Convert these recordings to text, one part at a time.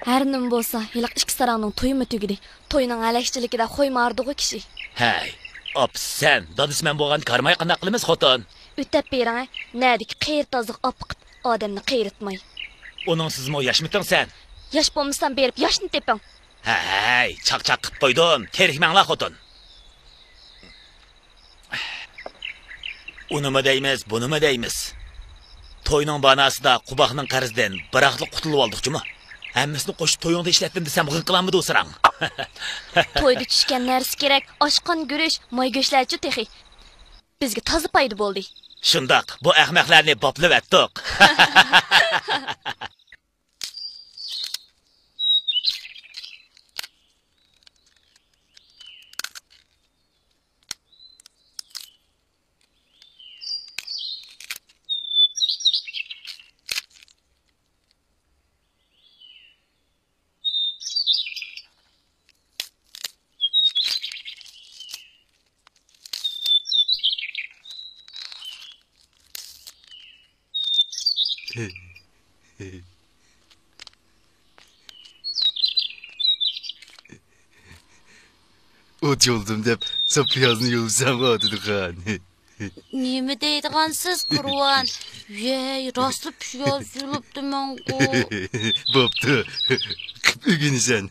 Her nim bolsa, yılıq iki saranın toyumu tügüdü. Toyunun ələkçilikdə xoymardığı kişi. Hey, op sen, dadısmen boğan karmay qanaq qılımız xotan. Üttep beyran, nədik qeyirtazlıq apıqıp, adamını qeyritmay. Onun sizmo yaşmıtın sen? Yaş bolmuşsan berip, yaşını tepin. Hey, çak qıp qoydum, kerikmenla xotan. Onu mu deymiz, bunu mu deymiz? Toyunun banasıda qubaqның qarzdan biraqlı qutulub aldıq mu? Hammasını qo'shib to'yingda ishlatdim desam g'inqilanmidi o'sirang. To'yda tushgan narsa kerak, oshqon guruch, moy go'shtlarchi texi. Bizga toza paydo bo'ldi. Shundoq, bu ahmoqlarni boplab atdiq. Ot yoldum dep sapıyazını yolsam adıdı kan. Nemi deydigansiz Qurban? Yey, rastlı piyaz yulupdu mengu. Boptu. Bugün sen.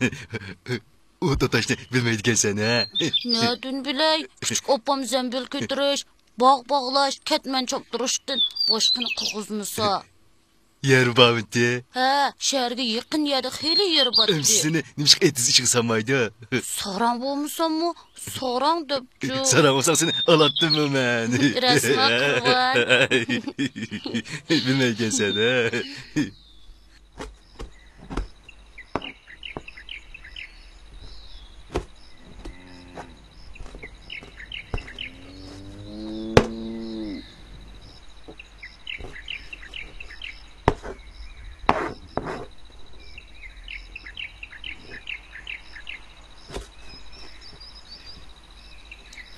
O tataşını bilmeydiken sen ha. Nedin biley? Küçük opam zembil götürüş, bağlaş, ketmen çopturuşdun. Boşqını qıqızmısa. Yer bağıntı. Ha, şehirge yakın yerde heli yer batdı. Ömsüsünü nimişk etiz işin sanmaydı. Saran bolmuşsan mı? Saran döpçü. Saran olsam seni alattım mı ben? Resma Qurban. Bilmeyken sen ha.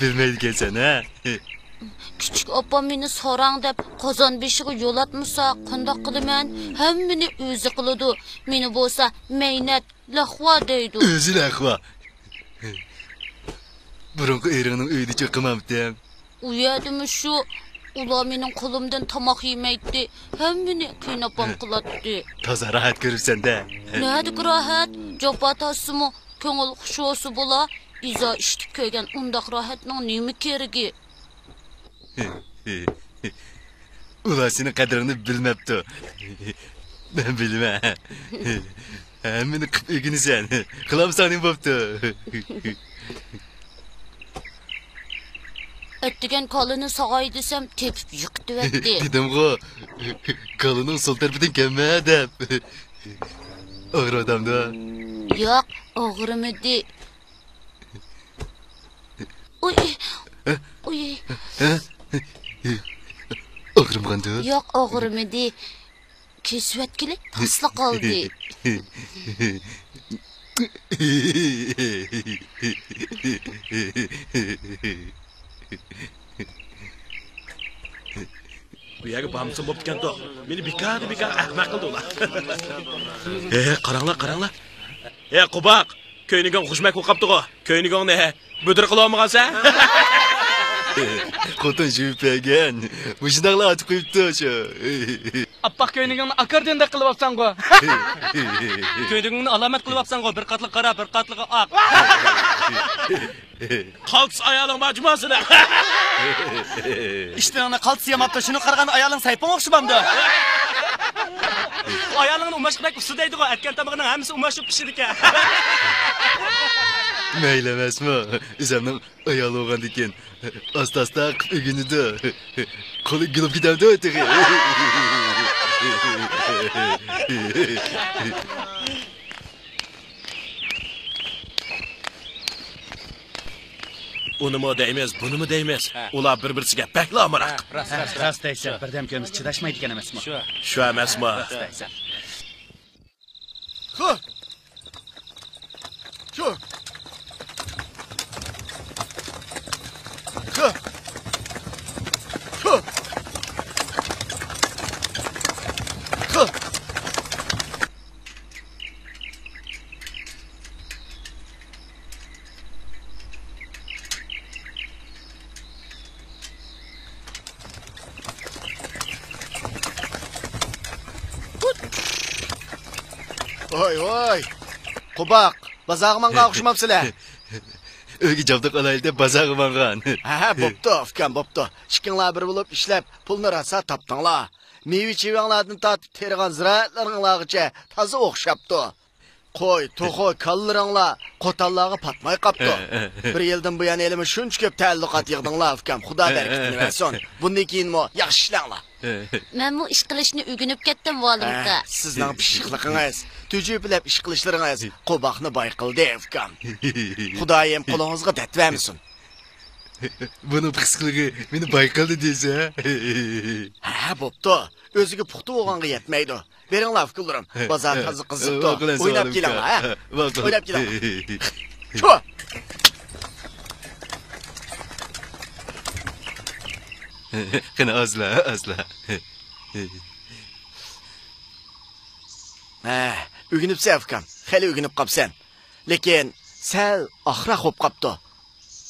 Bilmeydiken sen ha. Küçük opam meni saran dep qozon beshiga yo'l atmasa, qandoq qilaman? Hammani o'zi qiladi. Meni bo'lsa meynat, lahva deydi. O'zi lahva. Burunqi erining uyida cho'qimamdim. U yerdimi shu? Ular mening qo'limdan tomoq yemaydi. Hammani qiynapam qiladi. Toza rahat ko'ribsan-da. Nadi rahat? Jopatasimi ko'ngil xushosi bo'la? İza iştib ko'ygan undaq rohatning nima keragi? Ular senin qadrini bilmabdi. Ben bilmem. Hammani qilib o'ginasan. Qilamsaning bo'pti. Ettigen kalını sağay desem tepip yıktı etti. Dedim-ku, kalının sol tarafından gelme dep. Ağır adam da. Yok, ağrımadı. Uy. Uy. Ağrımgandı. Yok, ağrımadı. Kesvetkili tasla kaldı. Bu yerga bamsın bo'p ketdi. Meni bekar ahmoq qildi ular. Qaranglar. Qubaq, ko'ynigan xushmak o'qibdi-ku. Ko'ynigingni budir qila olmagansan? Xotin jüpegen. Bu shunaqlar atib qo'yibdi shu. Appaq ko'ynigingni akordionda qilib olsan-ku. Ko'ynigingni alomat qilib olsan-ku, bir qatli qora, bir qatli oq. Qaltis ayoling majmuasida. İşlerini qaltis yamapti, shuni qaragan ayoling saypon o'xshabamdi. Ayolingni umashqdak usti deydi-ku, aytgan tomog'ining hammasi umashib pishir ekan. Mayli emasmi? O'zimning ayoli bo'lgan ekan. Asta qilib o'ginidi. Qo'li gulib ketadi o'tiga. Uni mu deymiz, buni mu deymiz? Ular bir-birisiga bakla amroq. Rast deysan, birdam ko'miz chidashmaydigan emasmi? Shu emasmi? Xo'p. Shu. Xo'p. Xo'p. Xo'p. Oy. Qubaq, bazağımanğa oxşamapsizlar. Ögi javdaq alayda bazarı mangan. Ha, bo'pti, ukam, bo'pti. Ikkinlar bir bo'lib ishlab, pulni rasa topdinglar. Meva chevanglardan tortib tergan ziraatlaringlargacha toza o'xshabdi. Qo'y, to'xo, kallaringlar qo'tallarga patmay qapti. Bir yildan buyon elimi shuncha ko'p ta'alluqot yig'dinglar, ukam. Xudo barakatini bersin. Bundan keyinmi yaxshi ishlanglar. Men bu ish qilishni o'rganib ketdim valimda. Sizning pishiqligingiz, tujublab ish qilishlaringiz Qubaqni boy qildi, ukam. Xudoyim qo'lingizga dard versin. Buni pisqiligi meni bayqaldi deysa. Ha, bo'pti. O'ziga puxta bo'lganga yetmaydi. Beringlar fikrlarim. Bozor toza qiziqdi. O'ynab kelinglar, ha? O'ynab kelinglar. Shu. Qani azla. O'ginibsan, ukam. Xeli o'ginib qopsan. Lekin sal oxira xo'p qopdi.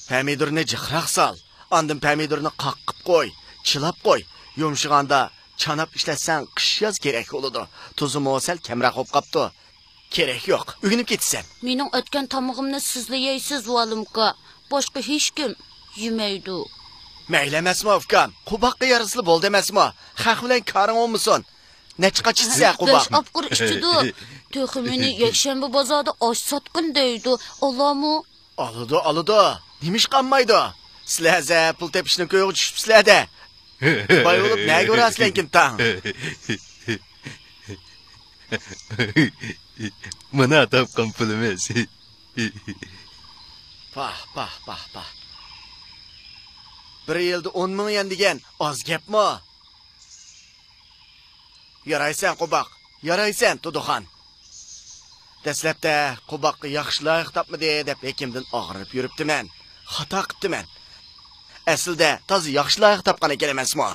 Pomidorni jiqroq sol. Ondan pomidorni qaqqib qo'y, chilab qo'y. Yumshig'anda chanab ishlatsan, qish yoz kerak bo'ladi. Tuzi mosal kamroq xo'p qopdi. Kerak yo'q. O'ginib ketsan. Mening o'tgan tomog'imni sizlar yeysiz valimka. Boshqa hech kim yemaydi. Mayli emasmi, ukam? Qubaqqa yarasli bo'ldi emasmi? Xalq bilan koring olmasin. Necha chiqsa Qubaq? Besh opqur ishchidi. To'ximini yakshanba bozorda osh sotqin deydi. Allohmu. Oladi. Nimish qanmaydi? Sizlar pul tepishni ko'yib tushibsizlar-da. Boy bo'lib nega ko'rasizlar kim tang? Mana topgan pulimiz. Pah. Bir yilda 10 ming yen degan oz gapmi? Yaraysan Qubaq, yaraysan Tuduxon. Dastlabda Qubaqqa yaxshi loyiq topmadi deb hekimdan og'rib yuribdiman. Xato qilibdiman. Aslida toza yaxshi loyiq topgan ekan emasmi?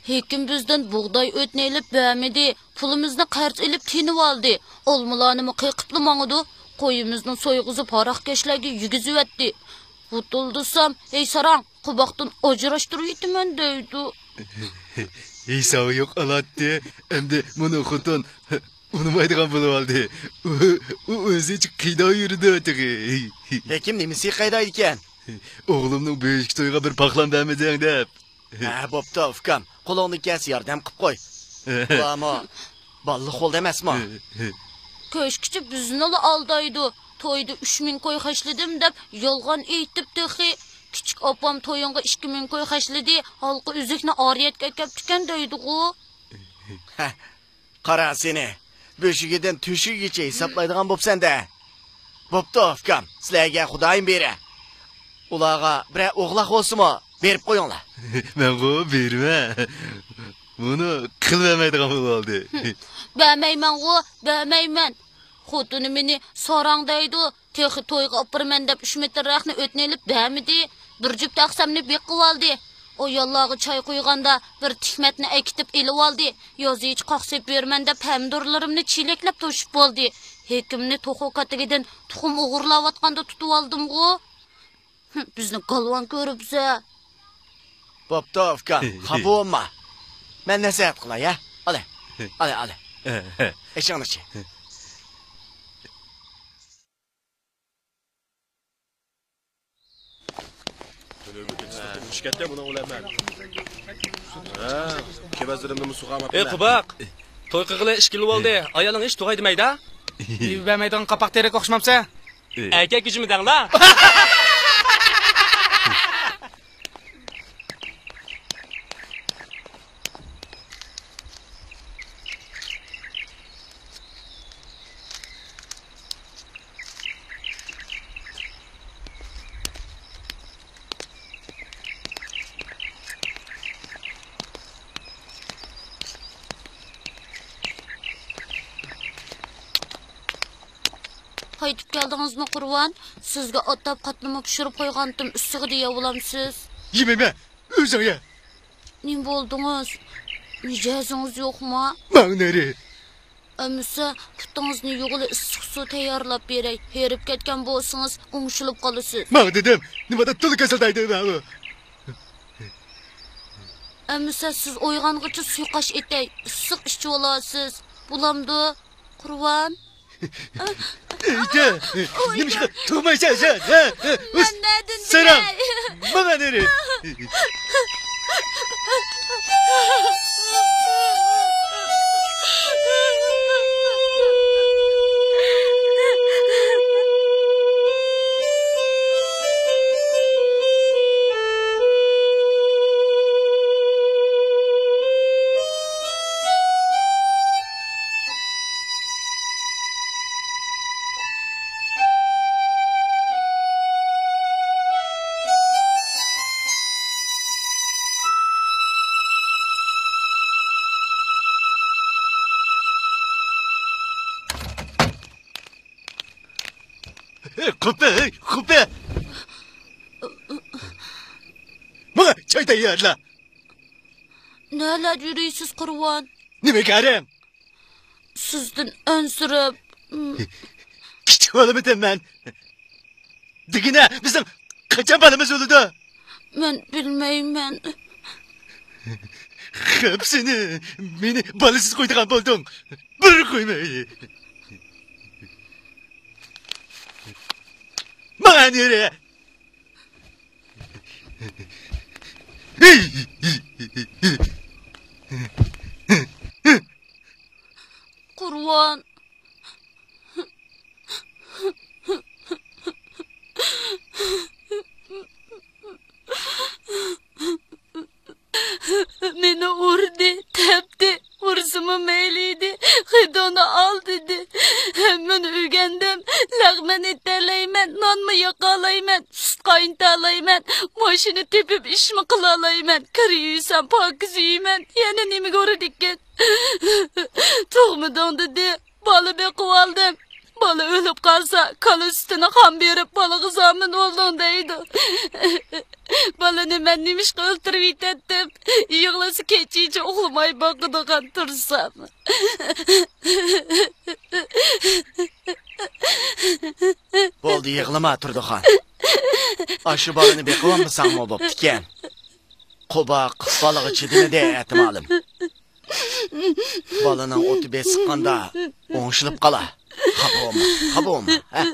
Hekim bizdan bug'doy o'tnelib bermadi. Pulimizni qarz elib tinib oldi. Olmalarni qiqibli mangidi. Qo'yimizni so'yg'izib haroqkashlarga yugizyapti. Xutuldusam, ey sarang, Qubaqdan ajrashtirib yetaman deydi. Hisobi yo'q alatdi. Endi buni xutun unmaydigan bo'lib oldi. U o'zi qiydov yurdi o'tiga. Hekim nimasi qayday ekan? O'g'limning beshik to'yga bir paxlan bermading deb. Ha, bo'pti, ukam. Qo'lingni kes yordam qilib qo'y. Ammo balli qo'lda emasmi? Ko'shkichi bizni aldaydi. To'yda 3000 qo'y xashladim deb yolg'on aytib to'xi. Kichik opam to'yinga 2000 qo'y xashladi. Halqi uzukni oriyatga kelibdikan deydi-ku. Qara seni. Boshigidan tushigicha hisoblaydigan bo'psan-da. Bo'pti, ukam. Sizlarga Xudoyim beri. Ularga bir o'g'loq bo'lsa-mo, berib qo'yinglar. Men bu berma. Buni qilmaydigan bo'ldi. Bermayman. Xotini meni sorang deydi. Texi to'yga opirman deb 3 metrraqni o'tnelib bermidi. Bir jup taqsamni beqib oldi. O yallog'i choy qo'yganda bir tikmatni akitib elib oldi. Yozichi qoqsib berman deb pomidorlarimni chileklab to'shib bo'ldi. Hekimni to'xo katigidan tuxum o'g'irlayotganda tutib oldim-ku. Bizni qalvon ko'ribsa. Bo'pti, ukam, xafa bo'lma. Men nasihat qilay, ya. Ala. Eshingni-chi. Şirkette buna ulayman. Kebazirimni musuqamat. Ey Qubaq, to'y qilg'ili 2 yil bo'ldi. Ayoling hech tug'ay demaydi-a? Bermaydigan qapoq terak o'xshamabsa? Aka kujimi danglar. Qaytib keldingizmi Qurban? Sizga otlab qatlama pishirib qo'ygandim, ustiga deya bo'lamsiz. Yememe, o'zing ye. Nim bo'ldingiz? Mijozingiz yo'qmi? Ma'nari. Amsa, putingizni yug'ili issiq suv tayyorlab beray. Herib ketgan bo'lsangiz, o'ngshilib qolasiz. Men dedim, nimada tili kasaldaydi bu? Amsa, siz o'yg'ongacha suyqash etay, issiq ichib olasiz. Bulamdi, Qurban? Eyde, nimişka tuğmayacağız ha? Ben nedin Selam, bana nere? Kupe. Bana çay da yerler. Neler yürüyüsüz kurban? Nime garem? Sizden önsürüp... Küçük oğlum ben. Digine bizim kaçan balımız oldu. Ben bilmeyim ben. Hepsini beni balısız koyduğun buldun. Bir koymayı. Bana nereye? Kurban. Beni vurdu, tepti, vursumı meyliydi, hıdonu al dedi. Hemen ügendim, lağmen etterleymen, non mu yakalaymen, süt kayıntalaymen, başını tepip iş mi kılalaymen, kırıyıysam pakiz yiymen, yine nemi gördükken. Toğmudan dedi, balı bekip aldım. Balı ölüp kalsa, kalı üstüne kan berip balı kızamın olduğundaydı. Balını ben nemiş öldürüp ettim. Yığlası keçiyice oğlamay bakıdıgan tursam. Bo'ldi, yig'lama Turdixon. Aşı balını beqivanmisan mı bo'pti ekan? Qubaq balığı chidini de ehtimalim. Balının o'ti besiqqanda o'ngshilib qala. Xafa olma, ha?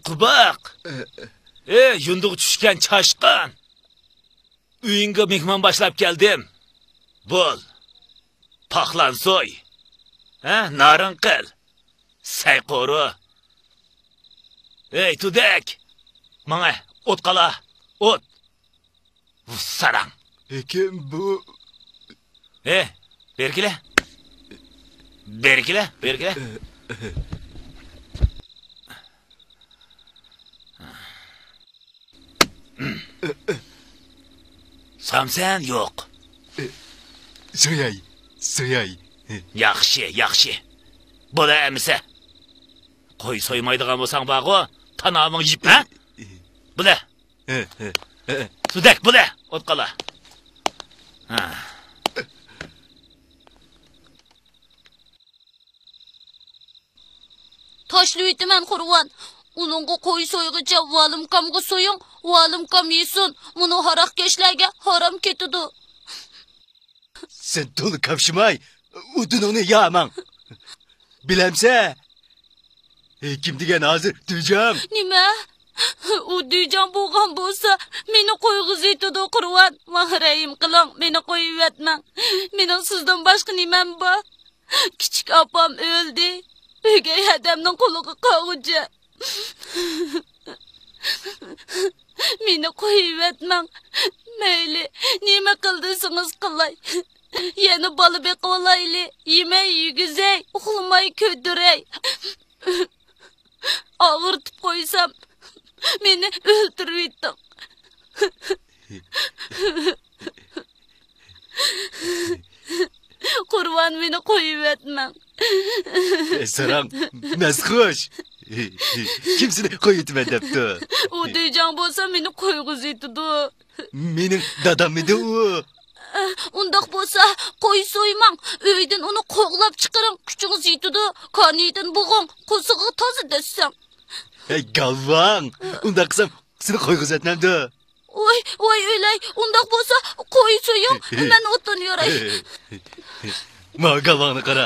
Qubaq. Yunduq tushgan chashqan. Uyingga mehmon boshlab keldim. Bo'l. Paxlan so'y. Narin qil. Sayqo'ru. Tudek. Mana o't qala. O't. Sarang. Ekim bu... Berkile. Samsan yo'q. So'yay. Yaxshi. Bo'la emisa. Qo'y so'ymaydigan bo'lsang bag'o, tanaming yib, ha? Bo'la. Sudak, bo'la. O't qala. Taşlıydıman kurban. Onunla koy soyğıca valım kamga soyun, valım kam yesin. Bunu harak geçlerge haram ketidi. Sen dolu kapşımay. Udun onu yağman. Bilemse. Kim digen hazır duyacağım. Nime? O duyacağım boğan bolsa meni koyğuz etidi kurban. Mahrayim kılan meni koyuvetmen. Menin sizden başka nimem var? Küçük apam öldü. Ögey adamның koluğu kağıcı. Meni koyuvetmen. Meyli, nime kıldısınız kılay. Yeni balı bek olaylı. Yemey yügüzey, uğulmay ködürey. Ağırtıp koysam, meni öldürüyordun. Kurban meni koyuvetmen. Sarang, nasıl hoş. Kim seni koyutma depti? O diyeceğim bolsa meni koyguzuydu. Mening dadam edi u. Undaq bolsa qo'y so'ymang, uydan uni qo'g'lab chiqaring, kuchingiz yetidi. Qaniydan bo'g'ing, qo'sig'i toza desang. Galvang, unda qilsam seni qo'yg'izatmamdi. Voy o'ylay, undaq bo'lsa qo'y so'ying, men o'tdan yoray. Ma galvangni qara.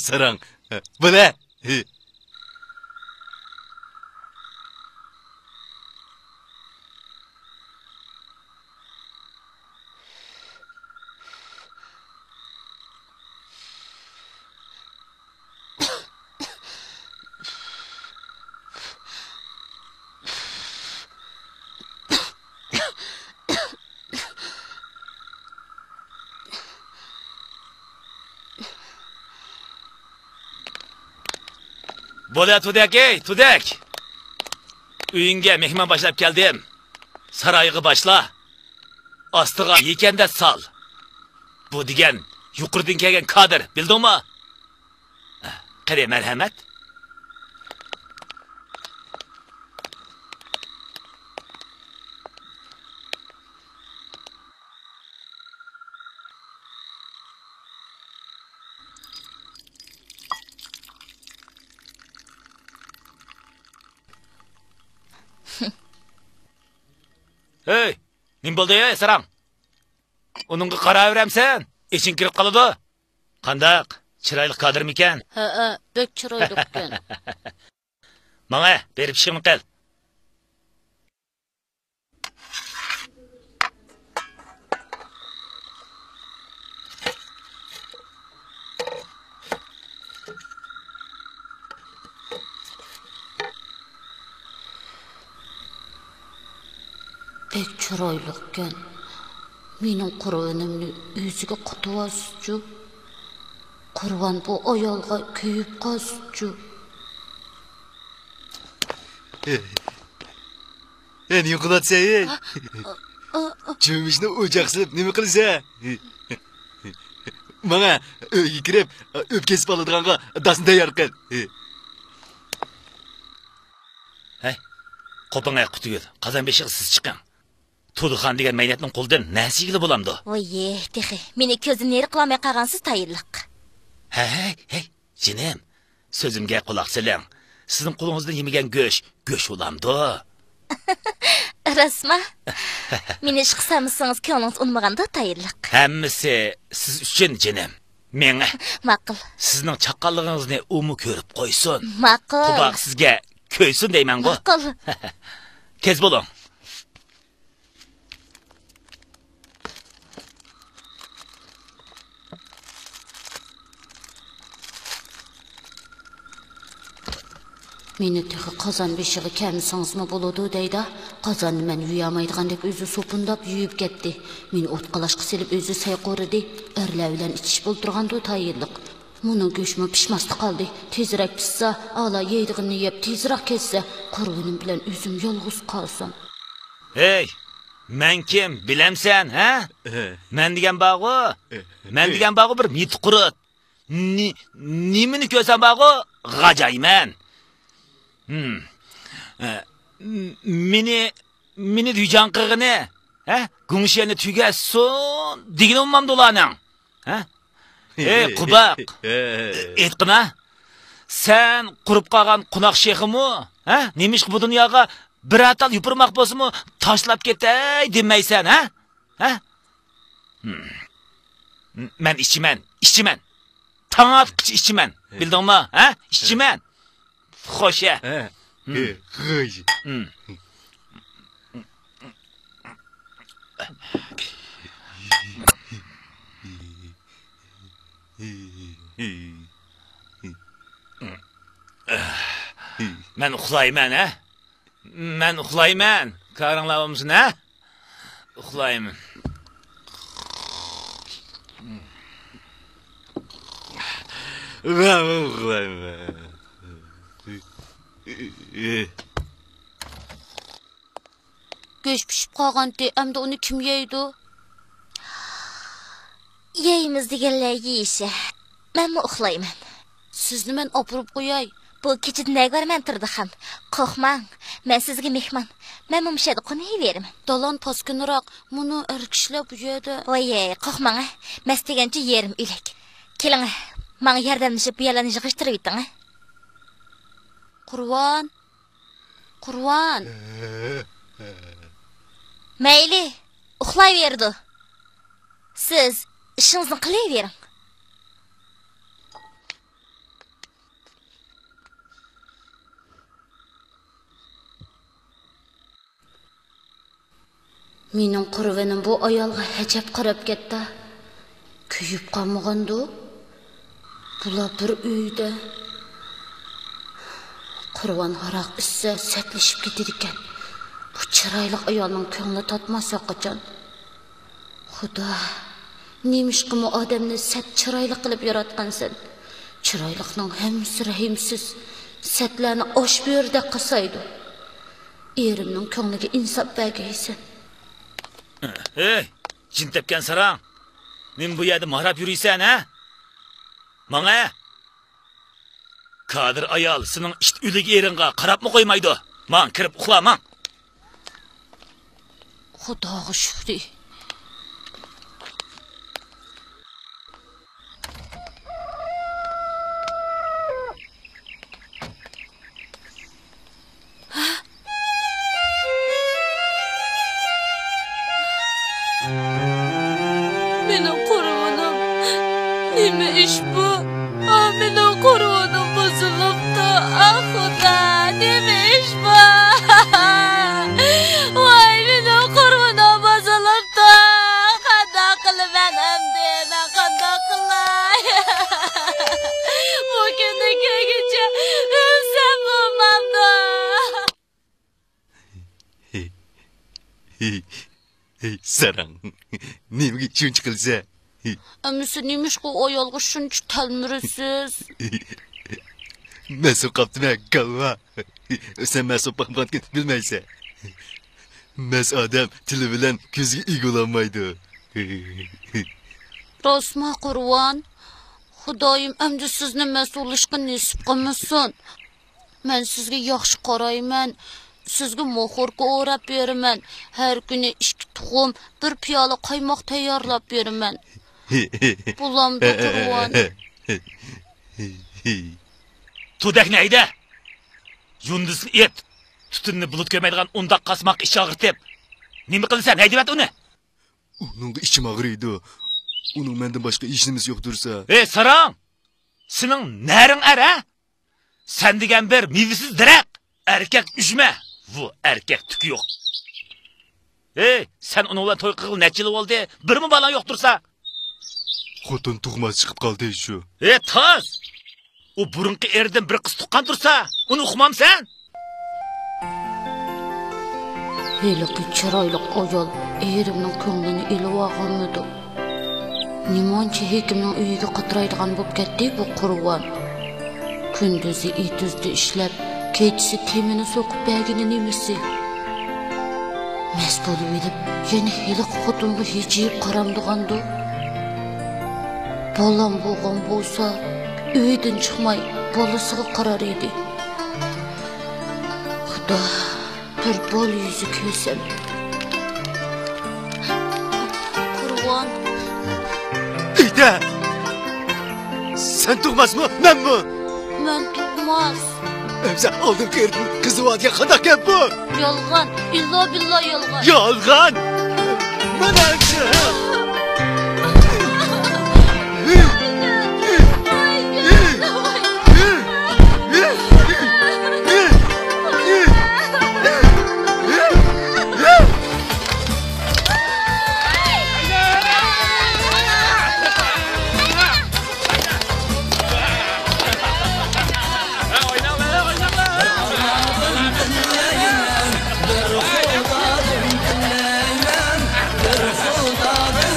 Sarang. Bula. Bo'la Tudek, Tudek. Uyingga mehmon boshlab keldim. Saroyga boshla. Ostiga yekanda sol. Bu degan yuqoridan kelgan kadr, bildingmi? Qare marhamat. Hey, nim bo'ldi ey sarang? Uningga qaraveramsan, iching kirib qoladi. Qandaq? Chiroyli kadrmikan? Ha, bek chiroyli ekan. Menga berib ishingni qil. Bek chiroyli ekan. Mening qur'onimni o'ziga qutuvasiz-chu. Qur'on bu ayolga kuyib qolsiz-chu. En yuqlatsa ey. Cho'mishni o'choq silib nima qilsa? Menga uyga kirib, o'pkasib oladiganga dasni tayyor qil. Hey, qopingga qutugil. Qazon beshig siz chiqing. Tudixon degan maynatning qo'ldan nasigili bo'lamdi. Voye, texi, meni ko'zimni yeri qilmay qolgansiz tayinliq. Hey, jinim. So'zimga quloq soling. Sizning qo'lingizdan yemagan go'sh bo'lamdi. Rasma. Meni ish qilsangiz ko'nglingiz unmaganda tayinliq. Hammasi siz uchun jinim. Menga Ma'qul. sizning chaqqonligingizni umu ko'rib qo'ysin. Ma'qul. Xudo sizga ko'ysin deyman-ku. Ma'qul. Tez bo'ling. Meni texi qozon beshig'i kamsangizmi bo'ladi deydi. Qozonni men yuyamaydigan deb o'zi so'pindab yuyib ketdi. Meni o't qalashqa selib o'zi sayqoridi. Erlar bilan ichish bo'ltirganda tayinliq. Muni go'shmi pishmasdi qoldi. Tezroq pishsa, ala yeydig'ini yeb tezroq ketsa, qurbinim bilan o'zim yolg'iz qolsam. Hey, men kim bilamsan, ha? Men degan bog'u, men degan bog'u bir mit qurut. Nimani ko'rsam bog'u g'ajayman. Meni duyjan qig'ini, ha? Gumshiyani tugasin, degan ummam dolaning. Ha? Ey, qubaq. Aytqina. Sen qurib qolgan qunoq sheximi, ha? Nemish bu dunyoga bir atal yupurmoq bo'lsa-mu, tashlab ketay demaysan, ha? Ha? Men ishchiman. Tanatqich ishchiman. Bildingmi, ha? Ishchiman. Xo'sh. Xo'sh. Men uxlayman, ha? Men uxlayman. Qaranglar ha? Uxlayman. Ben uxlayman. Go'sh pishib qolganda, endi uni kim yeydi? Yeyimiz deganlar yeyishi. Men uxlayman. Sizni men opirib qo'yay. bu keçidi ne görmen turdi ham. Qo'rqmang, men sizga mehmon. Men mumshada qo'nayveraman. Dalan paskinroq, bunu erkishlab bu yerda. Voy, qo'rqmang, men degancha yerim o'lak. Keling, menga yordamlashib bu yerlarni yig'ishtirib yeting. Qurvon. Mayli, uxlayverdi. Siz ishingizni qilavering. Mening Qurvonim bu ayolga hajab qarab ketdi. Kuyib qolmagandu. Bular bir uyda. Qurvon haroq issa satlashib ketdi ekan. Bu chiroyli ayolning ko'ngli totmasa qachon. Xudo, nemishqimi odamni sat chiroyli qilib yaratgansan. Chiroyliqning hammasi rahimsiz. Satlarni osh bu yerda qasaydi. Erimning ko'ngliga insof bergaysan. Hey, jin tepken sarang. Men bu yerda mahrab yuriysan, ha? Mana. Kadir ayol sening isht uyiga eringa qarabmi qo'ymaydi. Men kirib uxlaman. Xudoga shukr. Benim Qurvonim, nima ish bu? Mening Qurvonim buzilibdi. Xudo, nima ish bu? Voy, mening Qurvonim buzilibdi. Qanday qilaman endi? Men qanday qilay? Bu kunni kelguncha o'lsam bo'lmamdi. Sarang, nimaga shuncha qilsa? Amisi nemishqa ayolga shuncha talmirsiz? Mas'ul qaptimi, kavva. Sen mas'ul baxtga bilmaysan. Mas odam tili bilan ko'ziga egolanmaydi. Rostmi Qurvon? Xudoyim amdi sizni mas'ullashga nasib qilmasin. Men sizga yaxshi qarayman. Sizga moxorga o'rab beraman. Har kuni 2 tuxum, 1 piyola qaymoq tayyorlab beraman. Bulamdi Qurvon. Tudak neydi? Yunduzni et. Tutunni bulut ko'maydigan undaq qasmoq ish og'ritib. Nima qilsan? Haydibat uni. Uning ichim og'riydi. Uning mendan boshqa ishimiz yo'q tursa. Ey sarang. Sening naring ara? Sen degan bir mevisiz diraq. Erkek üşme. Bu erkek tükü yok. Hey, sen onunla toy qilib necha yil bo'ldi? Bir mi balan yo'qtursa? Xotin tug'mas chiqib qoldi shu. Ey, toz. O burunqi erdan bir qiz tuqqan tursa, uni uqmamsan? Heliqi chiroyli ayol erimning ko'nglini ilib olganmidi? Nimancha hekimning uyiga qitiraydigan bo'lib ketdi bu Qurvon. Kunduzi ituzda ishlab, kechisi temini so'qib bergini nemisi? Mas bo'lib edib, yana heliq xotinga hijib qaramdigandu. Bolam bo'lgan bo'lsa, uydan chiqmay bolasiga qarar edi. Xudo, bir bol yuzi ko'rsam. Qurvon. Ida! Sen tug'masmi? Menmi? Men tug'mas. Emsa oldin qerdin qizi vodiga qanday gap bu? Yolg'on, illo billo yolg'on. Yolg'on. Mana shu. Xudo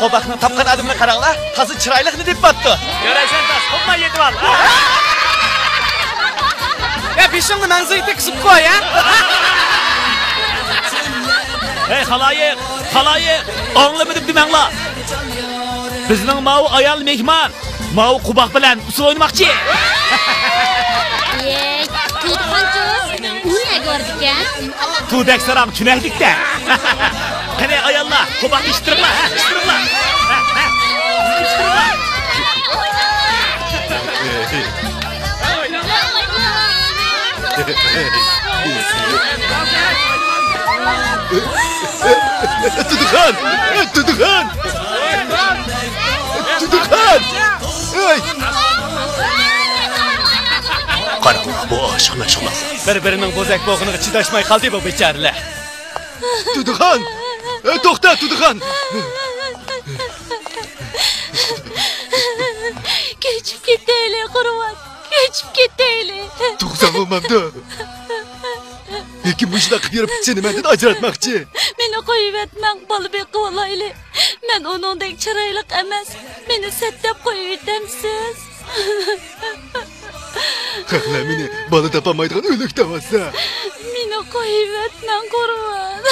Qobaqning tapqan adımını qaranglar, tazı chiroyliqni deb batdi. Göraysan tas, qo'pma yetib ol. Ya peshingni manzilga qisib qo'y, ha? Hey xaloyiq, anlamadim demanglar. Bizning mau ayol mehmon, mau qubaq bilan usul o'ynamoqchi. Ey, Tudxonchuz, u nega ko'rdik-a? Tudak saram tunaydik-da. Qani ayollar, qubaq ishtiringlar, ishtiringlar. Ishtiringlar. Tuduxan! Ey! Qaranglar, bu oshiq-mashiqlar. Bir-birining bo'zak bo'g'iniga chidashmay qoldi bu bechoralar. Tuduxan! To'xta, Tuduxan! Keçip ketaylik, Qurvat. Keçip ketaylik. To'xtab olmamda. Lekin bu ishni qilib yurib seni mendan ajratmoqchi. Meni qo'yib etmang, bola beqib olayli. Men uningdek chiroyli emas. Meni setdab qo'yib etamsiz. Qaqla meni bola topamaydigan o'lik tavassa. Meni qo'yib etmang, Qurvat.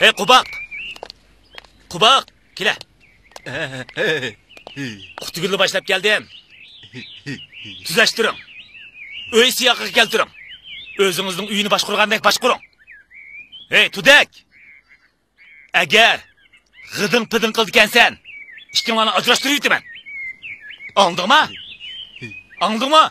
Hey Qubaq, kela. Qutugulni boshlab keldim. Tuzashtiring. Uy siyoqiga keltiring. O'zingizning uyini boshqurgandek boshquring. Hey, Tudak. Agar g'idin-pidin qildikansan, ikkingizni ajrashtirib yutaman. Anladingmi? Anladingmi?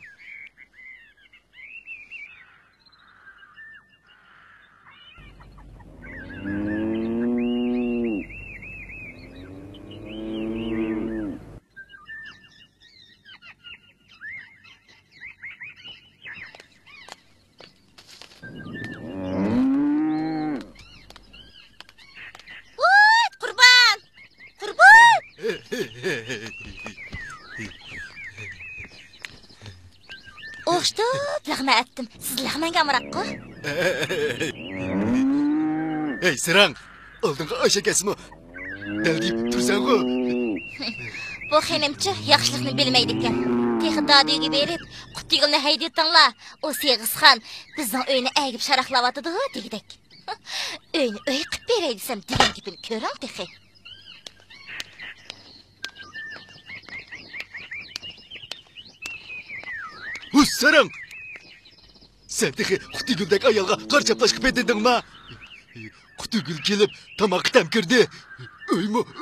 Oxtu, lag'ma etdim. Siz lag'manga amroqqa. Hey, Sirang, oldingi oshakasimi? Daldib tursan-ku. Bu xenimchi yaxshilikni bilmaydi ekan. Texi dadiga berib, Qutigilni haydetdinglar. O Seg'izxon bizning uyni egib sharaqlayotdi-ku, degidek. Uyni uy qilib beray desam, degan gapini ko'ring, texi. Sirang! Sen texi Qutigildek ayolga qarchaplash qilib edingmi? Qutigil kelib, tamoq tamkirdi.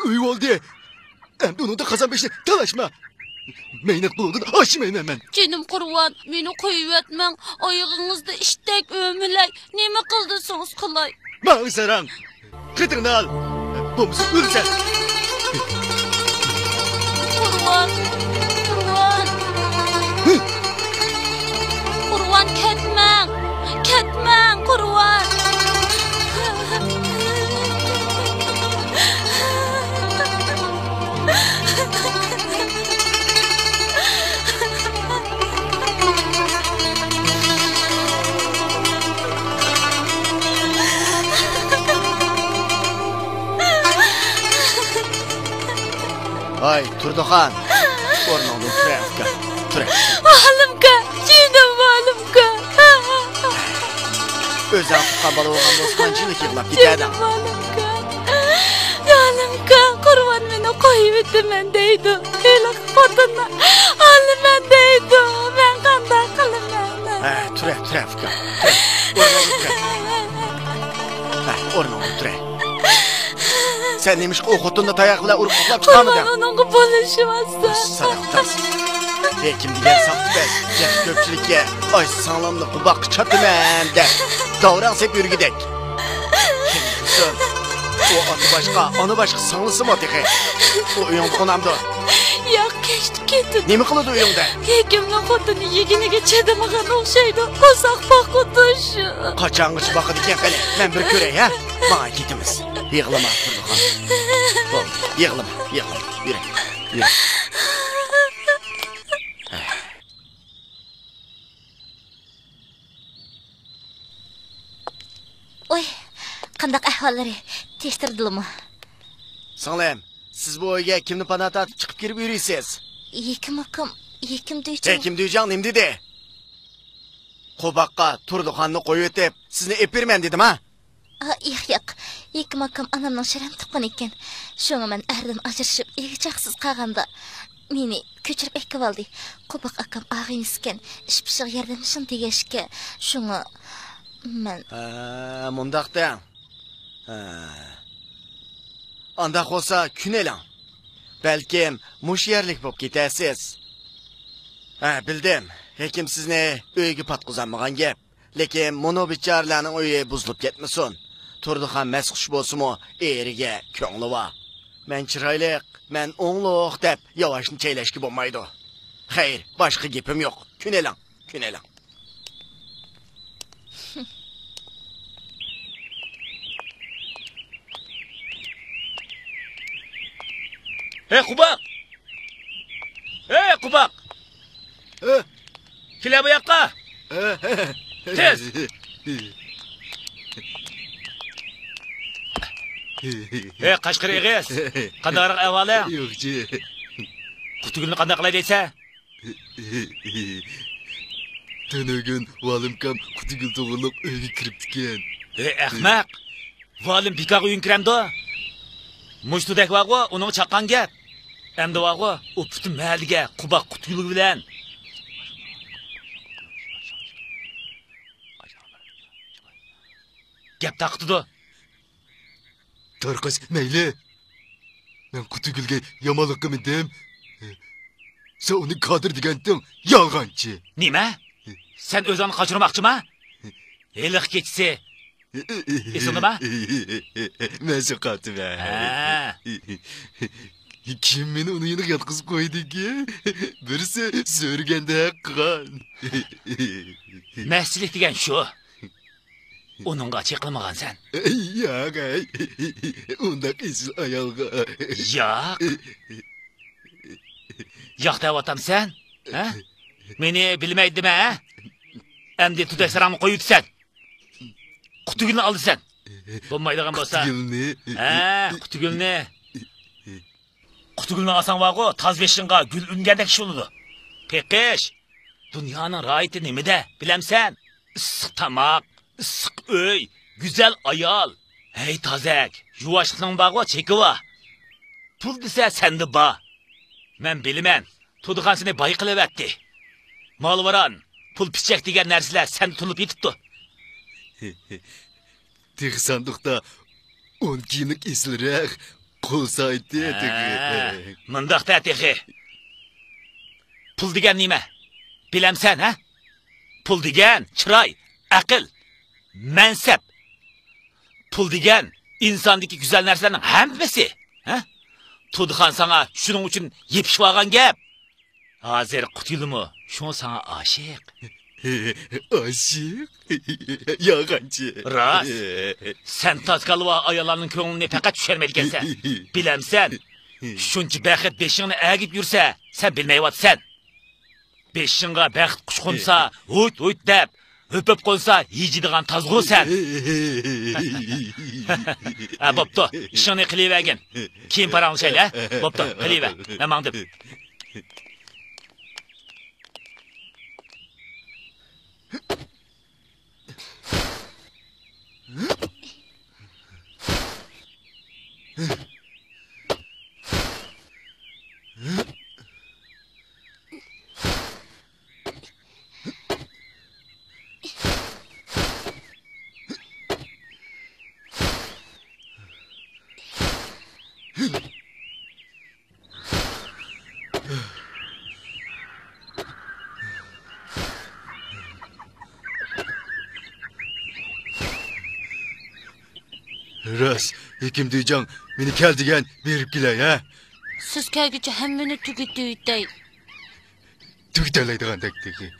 Uy oldi. Endi uningda qazonbeshni talashma. Meynaq bo'ldim, oshmayman men. Jinim Qurvat, meni qo'yib etmang. Oyog'ingizda ishdak o'milay. Nima qildingiz qilay? Mang Sirang. Qitingni ol. Bo'lmasa o'lsan. Qurvat. Qurvat ketmang. Ketmang, Qurvat. Ay, Turduxan. O'rningdan tur. Tur. Olimga, jinim olimga. O'zing tuqqan bola bo'lgan bo'lsa qanchalik yig'lab ketadi. Olimga, Qurvat meni qo'yib etaman deydi. Hali xotinni olaman deydi. Men qanday qilaman? Tur. O'rningdan tur. Sen neymiş o xotunni tayoq bilan urib qo'llab chiqamiding? Onunga bo'lishmasa. Salaqtas. Kim degan soxtibay, ko'pchilikka "Oy, singlimni quboqqa chotaman" deb davrang sep yurgidek. Kim bilsin? O oti boshqa, ona boshqa singlisimi texe? O uying qonamdi. Yo'q, kechdi ketdi. Nima qiladi uyingda? Kimni xotini yeginiga chidamagan o'xshaydi. Qo'saq boqqudish. Qachongacha boqadi ekan qani? Men bir ko'ray, ha? Menga ketimiz. Yığlama Turduxan. Bo'ldi, yığlama. Yürü. Oy, qandaq ahvollari tekshtirdilmi? Singlim, siz bu uyga kimni panoh tortib chiqib kirib yurisiz? Yekim deychim. Kim deyjang nim dedi? Qo'baqqa Turduxonni qo'yib o'tib, sizni epirman dedim ha? Yo'q. Yekim akam anamning sharam tuqqan ekan. Shunga men erdan ajrashib, egichaqsiz qolganda meni ko'chirib ekib oldi. Qo'baq akam og'ingiskan, ish pishiq yordamlashing degashga. Shunga men mundaqda. Anda olsa künelan. Belkim muş yerlik bo'lib ketasiz. Bildim. Hekim sizni uyga patquzanmagan gap. Lekin mono bicharalarning uyi buzilib ketmasin. Turduxan masxush bo'lsa-mu, eriga ko'ngli bor. Men chiroyliq, men o'ngloq deb yavaşni cheylashga bo'lmaydi. Xeyr, boshqa gapim yo'q. Künelan. Hey Qubaq! Kela bu yoqqa. Tez. Hey Qashqir eg'iz. Qanday ahvoling? Yo'qchi. Qutugulni qanday qilay deysa? Tanagun valimkam qutugul to'g'irlab uyga kiribdikan. Hey ahmaq. Valim bikaq uying kiramdi. Mushtudek vaqo, uning chaqqan gap. Endi vaqo, u butun mahalliga Qubaq qutuguli bilan gap taqtidi. Tarqash mayli. Men qutugulga yomonlik qilmadim. Sen uni Qodir degandim, yolg'onchi. Nima? Sen o'zingni qochirmoqchimi? Eliq ketsa. Esindimi? Mashaqqatim. Kim meni uni yana yotqizib qo'ydiki? Birisi so'rganda qilgan. Mas'ullik degan shu. Uningga cheqilmagan sen. Yo'q, undaq esil ayolga. Yo'q deyotam sen? Ha? Meni bilmaydimi, ha? Endi tutasharamni qo'yibsan. Qutugulni olsan. Bo'lmaydigan bo'lsa. Qutugulni. Qutugulni olsang vaqo, tazbeshinga gul ungandek shuludi. Peqish. Dunyoning ro'yiti nimada? Bilamsan? Issiq tamoq, issiq uy, go'zal ayol. Hey tozak, yuvashliqning vaqo chekiva. Pul desa senda bor. Men bilaman. Turduxan seni boy qilyapti. Molvaron, pul pichak degan narsalar sen tulib yetibdi. Tig sanduqda 10 kiyimlik esilroq qo'lsaydi. Mundaqda texi. Pul degan nima? Bilamsan, ha? Pul degan chiroy, aql, mansab. Pul degan insondagi go'zal narsalarning hammasi, ha? Turduxan sana shuning uchun yepishib olgan gap. Hozir qutulimi? Shuni sana oshiq. Aşık? Yağancı. Ras. Sen tazkalıva ayollarning ko'nglini faqat tushirmaydigansan. Bilamsan. Shuncha baxit beshingni agib yursa, sen bilmayapsan. Beshingga baxt qush qo'nsa, hut deb o'pib qo'nsa, yijidigan tazg'usan. Bo'pti, ishingni qilavergin. Keyin parangshayla, bo'pti, qilaver. Nima deb. Ras, hekim diyeceğim, beni kel diyen verip gile ya. Siz kelgicha hammani tugitdi. Tugitalaydigan dakdagi.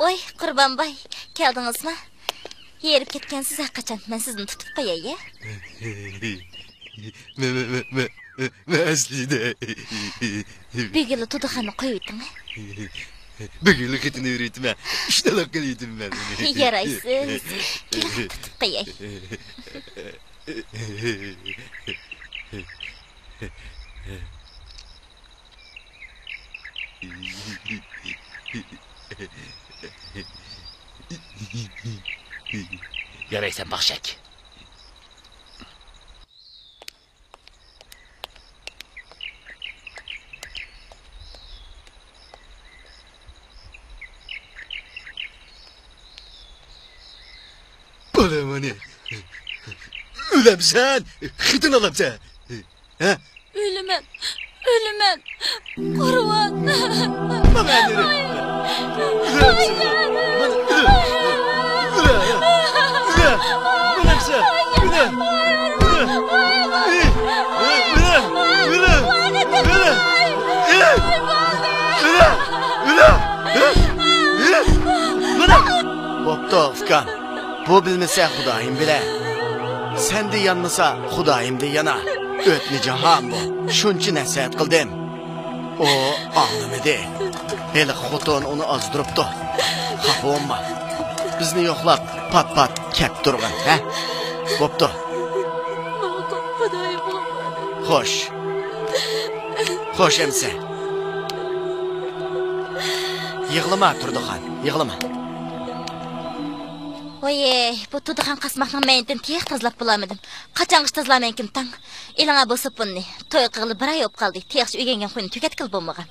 Oy, Qurbanboy, keldingizmi? Yerib ketgansiz qachon? Men sizni tutib qo'yay, ya. Men aslida Bugün tuduxanni qo'yibdingmi? Bugün ketini öğretme. İşte lakılıydım ben. Yaraysiz. Keling tutib qo'yay. Yaraysan baxshak. Olam hani. Ölem sen. Hıtın alam sen. Ha? Ölümen. Ölümen. Kurban. Bana elleri. Boptu Ufkan. Bu bilmese Xudayım bile. Sen de yanmasa Xudayım da yana. Ötni cahan bu. Şunçu nasihat kıldım. O anlamadı. Hele xotun onu azdırıptı. Xafa olma. Bizni yoklap pat pat kep durgan. He? Boptu. Hoş. Hoş emse. Yığılma Turduxan, yığılma. Oye, bu tuduxan qasmaqning menden tex tozlab bulamadım. Qaçanğış tozlamenkim taң. Elanga bosib bunni. Toy qılı bir ay op qaldı. Texşi ögengen xuyni tüketkil bolmagan.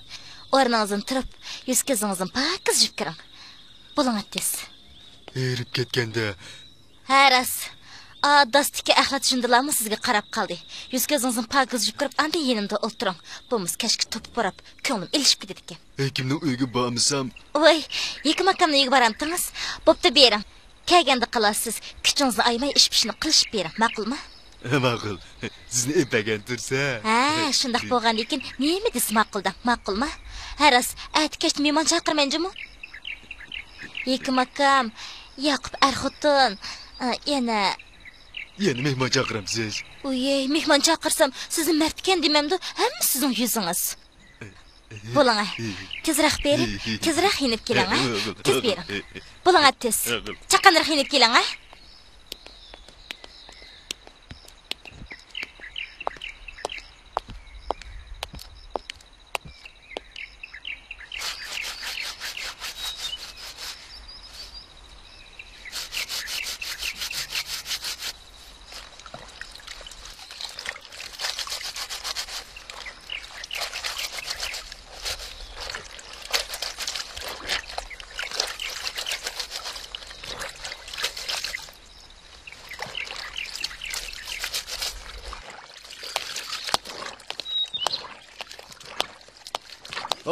Ornağızın turib, yüz kezingizin pakiz jüp kiring. Bulun tez. Erip ketkende. Haras. Dastiki axlat jindilami sizga qarab qaldı. Yüz kezingizin pakiz jüp kirib, anda yenimda o'ltiring. Bumuz kashki topib borib, ko'nglim ilishib ketadi ekan. Hekimning uyga bormasam. Voy, yekim akamning uyiga boramtıngiz. Bo'pti bering. Kelganda qilasiz. Kuchingizni aymay ish pishni qilishib bering, ma'qulmi? Ma'qul. Sizni epagan tursa. Ha, shundoq bo'lgandan keyin nima desiz ma'qulda, ma'qulmi? Haras, atkach mehmon chaqirmanjimi? Yekim akam, Yaqub Arxutun, Yana mehmon chaqiramsiz. Uyey, mehmon chaqirsam, sizni mardkan demamdi, hamma sizning yuzingiz. Bo'ling, tezroq berib, tezroq yinib keling, tez bering. Bo'ling, tez. Chaqanroq yinib keling, ha?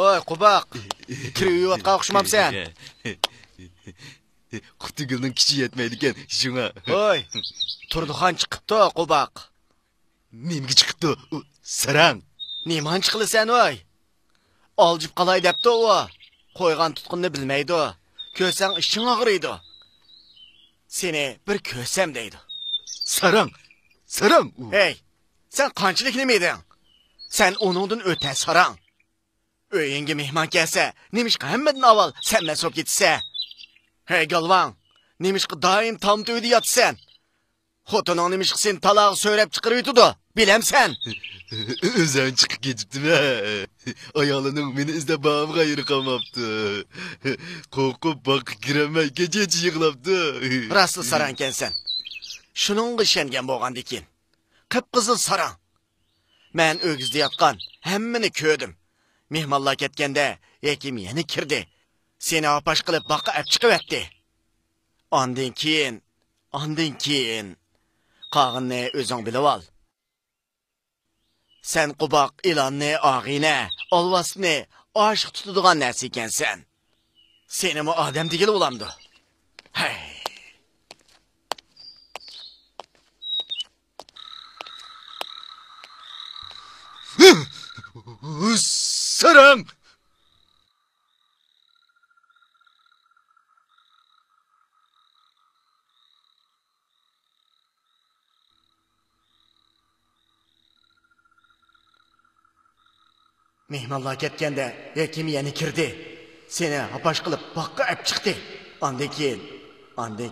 Oy, Qubaq. Kiriyotqa o'xshamamsan. Qutigilning kichi yetmaydigan shunga. Oy, Turduxan chiqibdi, Qubaq. Nimga chiqibdi? Sarang. Niman chiqilisan, oy? Oljib qalay debdi u. Qo'ygan tutqunni bilmaydi. Ko'rsang ishing og'riydi. Seni bir ko'rsam deydi. Sarang. Sarang. Hey, sen qanchalik nima eding? Sen onundan o'ta sarang. Öyenge mehman kelse, nemişki hemmedan aval sen mesop gitse. Hey galvan, nemişki daim tam tüydü yatsen. Xotunan nemişki sen talağı söylep çıkırıydı, bilem sen. Özən çıkıp geciptim ha. Ayalının beni izle bağım gayrı kalmaptı. Korkup bak giremey gece yığılaptı. Rastlı saranken sen. Şunun gışengen boğan dikin. Kıpkızıl saran. Men ögüzde yatkan, hemmini köydüm. Mehmanlar ketgende hekim yeni kirdi. Seni apaş qilib baqa ap chiqib etdi. Ondan keyin qag'inni o'zing bilib ol. Sen Qubaq ilonni, og'ini, olvasni oshiq tutadigan narsa ekansan. Seni mi odam degil bo'lamdi? Hey. Sarang! Mehmonlar ketganda Hekim yana kirdi. Seni apash qilib boqqa olib chiqdi. Ondan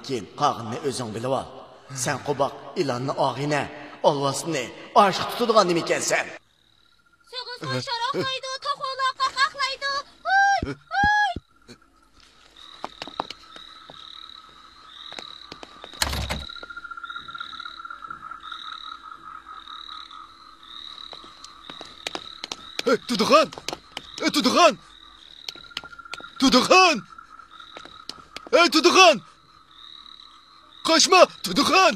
keyin qog'inni o'zing bilib ol. Sen qo'boq ilonni og'ina, olvasini oshiq tutadigan nima ekansan? Sig'izxon sharoqlaydi, to'qolar qaqaqlaydi. Tuduxon! Tuduxon! Qochma, Tuduxon!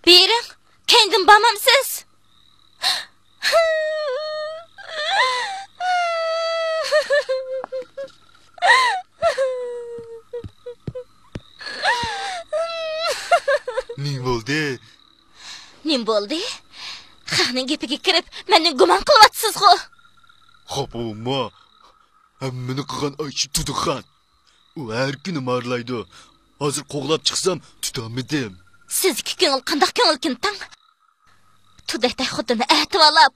Bering, kendim bormamsiz. Nim bo'ldi? Xahning gapiga kirib, meni gumon qilyapsiz-ku. Xo'p, o'ma. Hammani qilgan Ayshi Tuduxon. U har kuni marlaydi. Hozir qo'g'lab chiqsam, tutolmadim. Sizniki ko'ngil qandoq ko'ngilkin tang? Tudayday xudini aytib olib,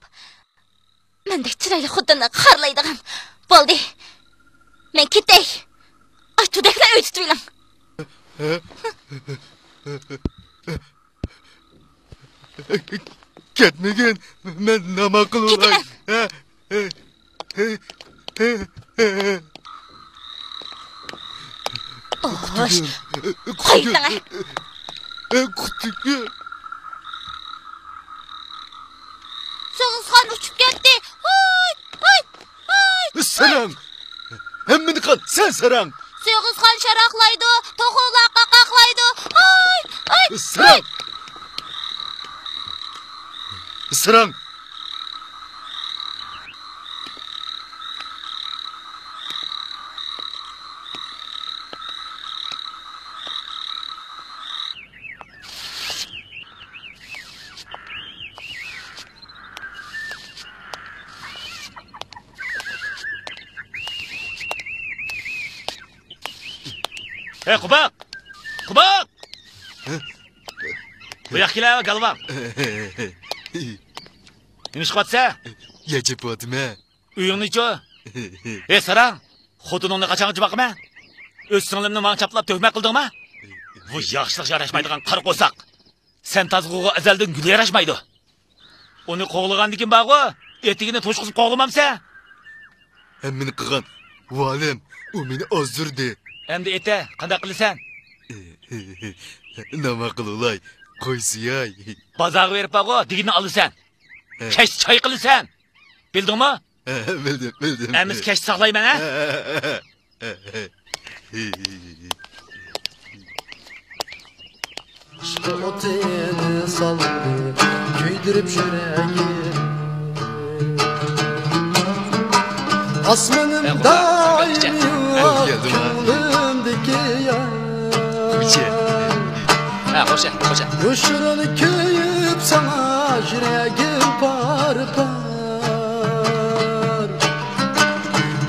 mendek chiroyli xudini xarlaydigan bo'ldi. Men ketay. Ay, tudaklar uy tutib Ketmagin, men nima qilay? Xo'sh. Qo'yinglar. Qutiga. Sig'izxon uchib ketdi. Sarang. Hammani qil, sen sarang. Sig'izxon sharoqlaydi, to'qolar qaqaqlaydi. Sarang. Sarang. Qubaq! Bu yoqqa kelib, galvaq. Nima chiqyapsa? Yechibotma. Uyingni-chi? Sarang, xotiningni qachon chiqaqma? O'z singlimni menga chaplab to'hmat qildingmi? Bu yaxshilik yarashmaydigan qari qo'saq. Sen tazg'uga azaldan gul yarashmaydi. Uni qo'g'lagandan keyin bag'o, etigini to'shqizib qo'g'lamamsa? Hammani qilgan. Valim, u meni ozdirdi. Endi ete, qanday qilasan? Nima qilolay? Qo'ysiyay. Bozorga berib bag'o, digini olasan. Kesh choy qilasan. Bildingmi? Bildim. Amiz kesh saqlayman, ha? Otini saldı, güydürüp yüreği. Asmanım daimi aklımdaki yar. Hoşça. Kuşunu köyüp sana yüreğim par.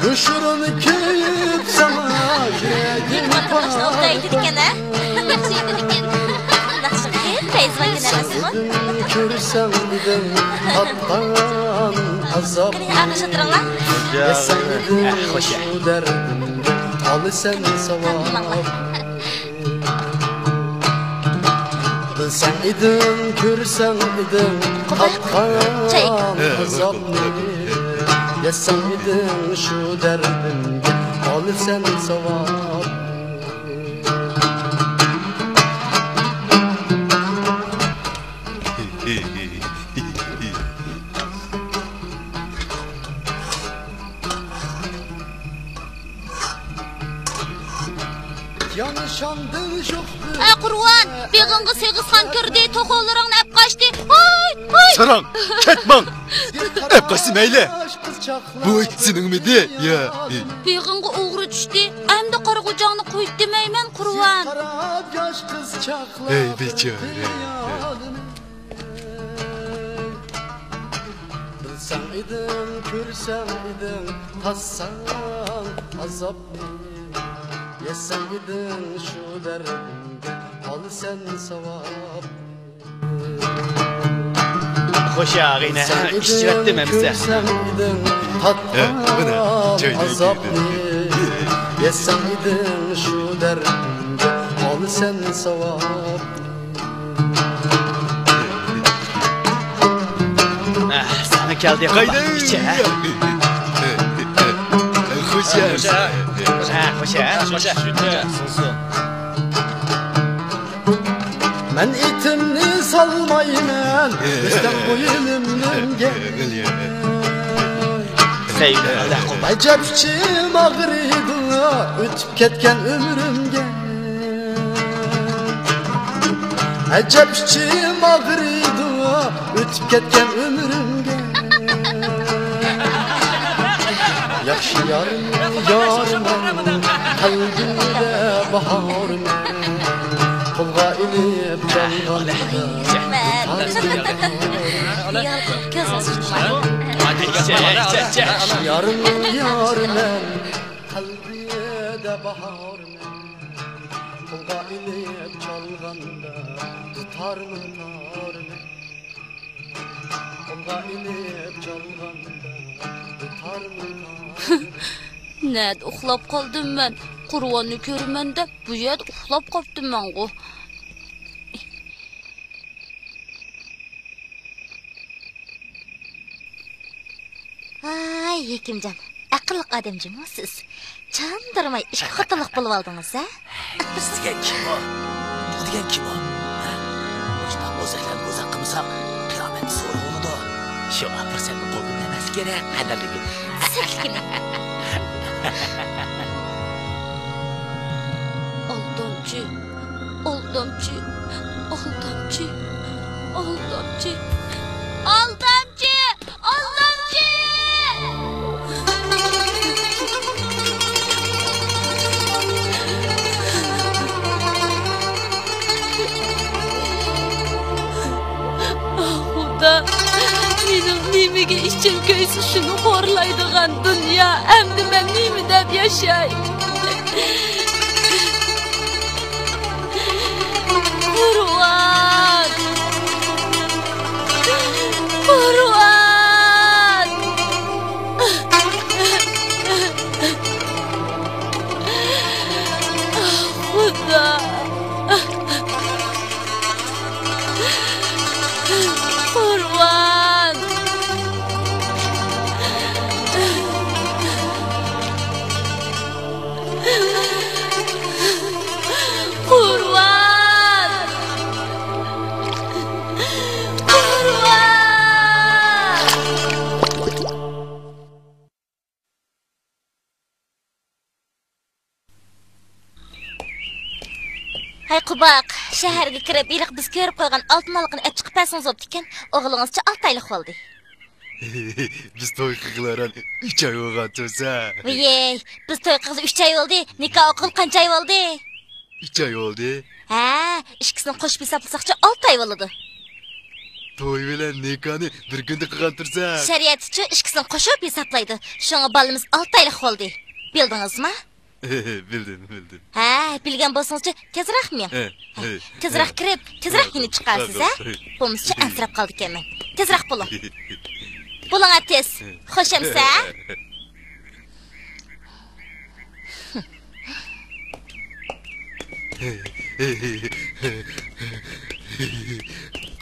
Kuşunu köyüp sana yüreğim par. Körsen dedim attan azap. Yesen dedim şu derdimde al sen savap. Bilsen idin, körsen idin attan azap. Yesen dedim şu derdimde al sen savap. Yanışandın çok Qurban, beg'inga seg'izxon kirdi, to'qovlaringni ap qochdi. Hoy! Sarang, ketmang. Hep kaçtı meyle. Bu senin miydi? Ya. Beg'inga o'g'ri tushdi. Endi qarag'ujongni qo'yib demayman, Qurban. Ey bechora. Bilsem idim, görsem idim, tassan azapni. Yesem idim şu derdimde, al sen sevap. Hoş ya yine işçilettim hem bize. Görsem idim, tattan azapni. Yesem idim şu derdimde, al sen sevap. Sana geldi kulağın içe. Hoş ya. Hoş ya. Ben itimni salmayman, üstten boynumdan gel. Sevgilim. Acep içim ağrıydı, ötüp ketken ömrümge. Acep içim ağrıydı, ötüp ketken ömrümge. Yaxşı yarım, yarım, kalbimde baharım. Kolga inip canlandı. Yarım yarım kalbimde baharım. Kolga inip çalganda tutarım tarım. Kolga inip çalganda tutarım tarım. Näde uxlab qoldim men. Qurbanni ko'raman deb bu yerda uxlab qoldim men go. Ay, Hekimcan. Aqlliq odamjim siz. Chandırmay ishga xotinlik bo'lib oldingiz, ha? Biz degan kim o? Bu degan kim o? O'shqa o'zaklarni o'zak qilmasak, qiyomat so'ri bo'ladi. Shu operasiyani qo'ldan emas kerak, qadrligim. Silkin. Aldamchi, aldamchi, aldamchi, aldamchi, aldamchi, aldamchi. Xudo, mening nimaga ishim ko'ysa shuni xo'rlaydigan dunyo. Endi men nima deb yashay? Qurban! Qurban! Xudo! Qurban! Qurban! Hay Qubaq, shaharga kirib, iliq biz ko'rib qo'ygan oltinoliqni ep chiqib bersangiz bo'pti ekan. O'g'lingizcha 6 oylik bo'ldi. Biz to'y qilgaran 3 oy bo'lgan tursa. Voy, biz to'y qilib 3 oy bo'ldi. Nikoh qilib qancha oy bo'ldi? 3 oy bo'ldi. Ha, ikkisini qo'shib hisoblasaqcha 6 oy bo'ladi. To'y bilan nikohni bir kunda qilgan tursa. Shariatchi ikkisini qo'shib hisoblaydi. Shunga bolamiz 6 oylik bo'ldi. Bildingizmi? Bildim. Ha, bilgan bo'lsangiz tezroq men. Tezroq kirib, tezroq yeni chiqarsiz, ha? Bo'lmasa ansirab qoldi ekanman. Tezroq bo'ling. Bo'ling tez. Xo'shamsa?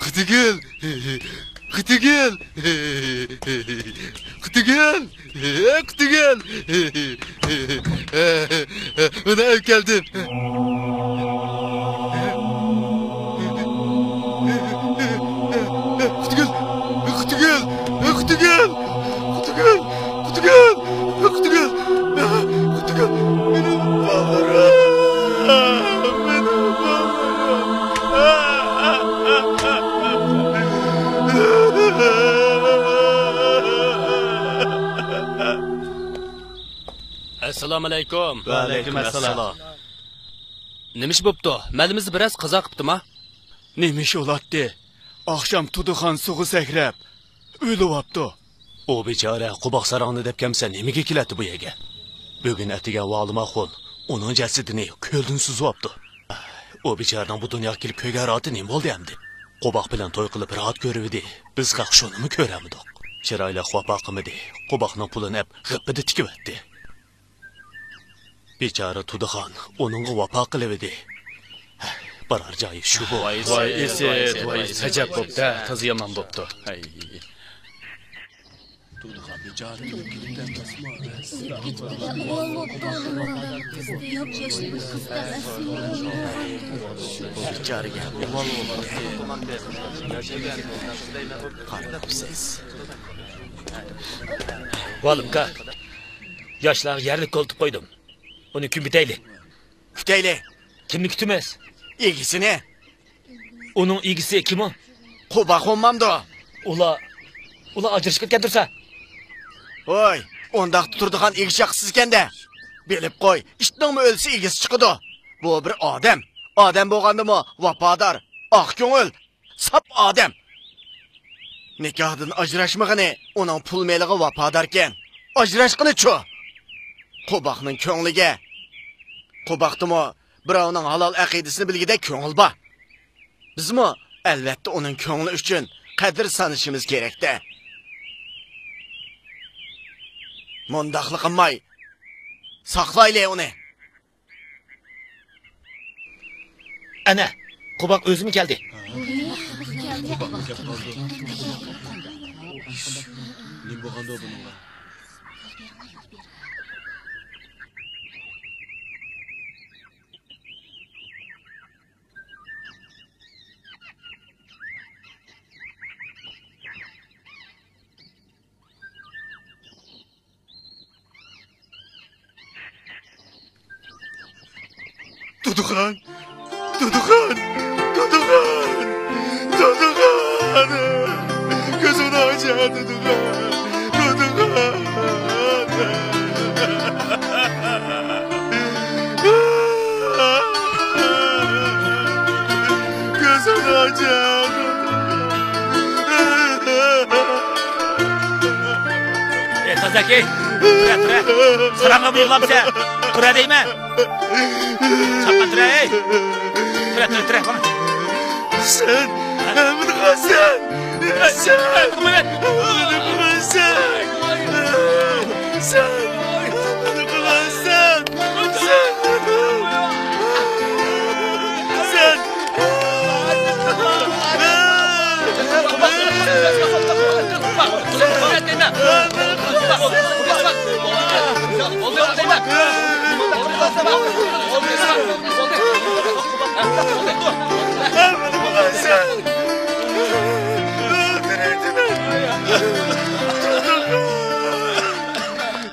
Kutigil. Kutigil. Kutigil. Kutigil. Bana ev geldim. Kutigil. Kutigil. Kutigil. Kutigil. Kutigil. Kutigil. Kutigil. Benim ballarım. Assalomu alaykum. Va alaykum assalom. Nimish bo'pti? Malimizni biroz qazo qilibdimi? Nemish olatdi? Akşam Tuduxan suğu sakrab, o'libapti. O bechora quboq sarog'ni deb kamsa nimaga keladi bu yerga? Bugun atiga Valimaxon uning jasadini ko'ldan suzyapti. O bechoraning bu dunyoga kelib ko'ygan roti nima bo'ldi endi? Quboq bilan to'y qilib rahat ko'ruvdi. Biz qaq shunimi ko'ramidik. Chiroyli xafa qilmadi. Quboqning pulini ap g'ipida tikibdi. Bechora Tuduxan uningga vafo qilibdi. Barar joyi shu bu. Voy esi, voy sajab bo'pti, toza yomon bo'pti. Tuduxan bechora kelibdan Valimka, yoshlar yerlik koltup qo'ydim. Uni kim bitayli? Kutayli. Kimni kutmas? Egisini. Uning egisi kim o? Quboq olmamdi. Ular ajrashib ketgan tursa. Voy, ondaq Tuduxan egish haqsiz ekanda. Bilib qo'y, ishtingmi o'lsa egisi chiqadi. Bu bir odam. Odam bo'lgandimi, vafodor, oq ko'ngil, sap odam. Nikohdan ajrashmag'ini, uning pul meliga vafodor ekan. Ajrashqini-chu. Quboqning ko'ngliga. Quboqdimi birovning halol aqidasini bilgida ko'ngil bor. Bizmi albatta uning ko'ngli uchun qadr sanishimiz kerakda. Mundaqlik qilmay saqlayli uni. Ana, Quboq o'zimi keldi. Nim bo'lganda bunga? Tuduxan! Gözünü açar Tuduxan! Gözünü açar! Tazaki! Tura! Sıramla buyurlamsa! Tura deyme! Çapma Tura ey! Tura bana! Sen! Bunu kalsan! Sen!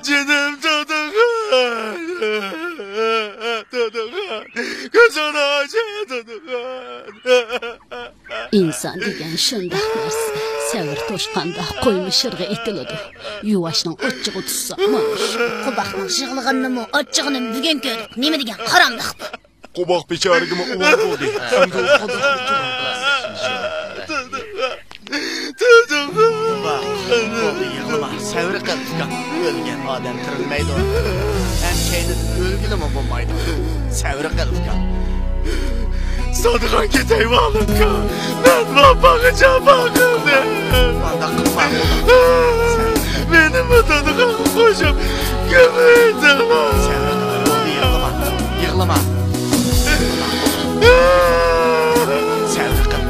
Canım Tuduxan! Gözünü açar Tuduxan! İnsan degan shundoq narsa. Savr to'shqanda qo'ymishirga etiladi. Yuvashning ochchig'i tutsa, mana shu. Quboqning shig'lig'inimi, ochchig'ini bugun ko'rdik. Nima degan qaramliq bu? Quboq bechorigimi o'g'il bo'ldi. Yig'lama, savr qil. O'lgan odam tirilmaydi. Ham keyinda o'lgilimi bo'lmaydi. Savr qil. Sadıkhan ketay Valimka! Ben vapağa bakıldı! Valla qilma. Benim bu Sadıkhan'ı koşup gömürdüler! Savr qil. Yig'lama. Savr qil.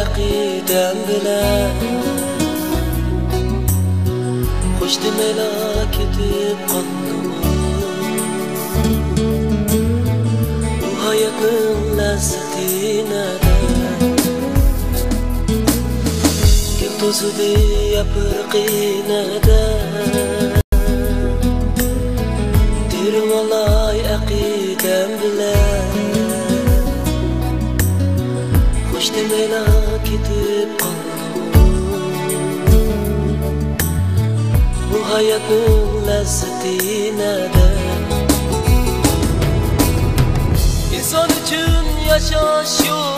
aqidam bilan xush demela ketib qoldim bu hayotning lazzatini to'zidi yapirqinada aqidam bilan Xo'sh demela ketib qoldim Bu hayotning lazzati nada İnsan üçün yaşaş yok